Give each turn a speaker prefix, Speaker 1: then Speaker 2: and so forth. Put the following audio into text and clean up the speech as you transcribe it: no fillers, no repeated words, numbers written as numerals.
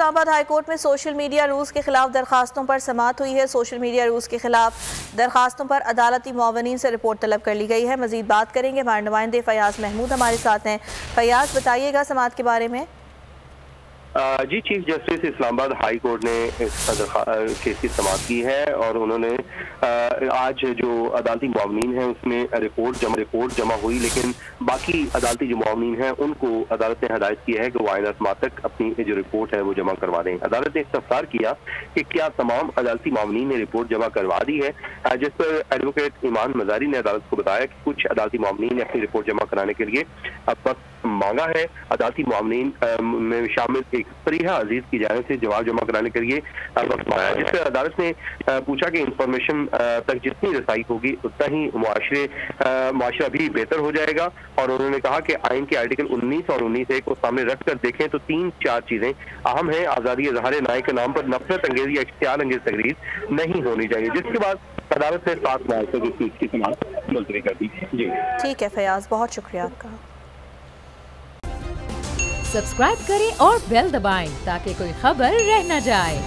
Speaker 1: اسلام آباد high court میں social media روز کے خلاف درخواستوں پر سماعت ہوئی ہے۔ سوشل میڈیا روز کے خلاف درخواستوں پر عدالتی معاونین سے رپورٹ طلب کر لی گئی ہے۔ مزید بات کریں گے، ہمارے نمائندے فیاض محمود ہمارے ساتھ ہیں۔ فیاض، بتائیے گا سماعت کے بارے میں۔
Speaker 2: جی، چیف جسٹس اسلام آباد ہائی کورٹ نے اس کیس کی سماعت کی ہے اور انہوں نے آج جو عدالتی معاونین ہیں اس میں رپورٹ جمع ہوئی، لیکن باقی عدالتی جو معاونین ہیں ان کو عدالت نے ہدایت کی ہے کہ وہ آئندہ سماعت تک اپنی جو رپورٹ ہے وہ جمع کروا دیں۔ عدالت نے استفسار کیا کہ کیا تمام عدالتی معاونین نے رپورٹ جمع کروا دی ہے، جس پر ایڈوکیٹ ایمان مزاری نے عدالت کو بتایا کہ کچھ عدالتی معاونین نے اپنی رپورٹ جمع کرانے کے لیے اب وقت مانگا ہے۔ عدالتی معاونین میں شامل ایک فریحہ عزیز کی جانب سے جواب جمع کرانے کے لیے وقت مانگا ہے، جس پر عدالت نے پوچھا کہ انفارمیشن تک جتنی رسائی ہوگی اتنا ہی معاشرہ بھی بہتر ہو جائے گا، اور انہوں نے کہا کہ آئین کے آرٹیکل 19 اور 19(1) کو سامنے رکھ کر دیکھیں تو 3-4 چیزیں اہم ہیں۔ آزادی اظہار رائے کے نام پر نفرت انگیز یا اشتعال انگیز تقریر نہیں ہونی چاہیے، جس کے بعد عدالت نے 7 مارچ تک اس کی سماعت ملتوی کر دی۔ جی
Speaker 1: ٹھیک ہے فیاض، بہت شکریہ آپ کا۔
Speaker 3: سبسکرائب کریں اور بیل دبائیں تاکہ کوئی خبر رہ نہ جائے۔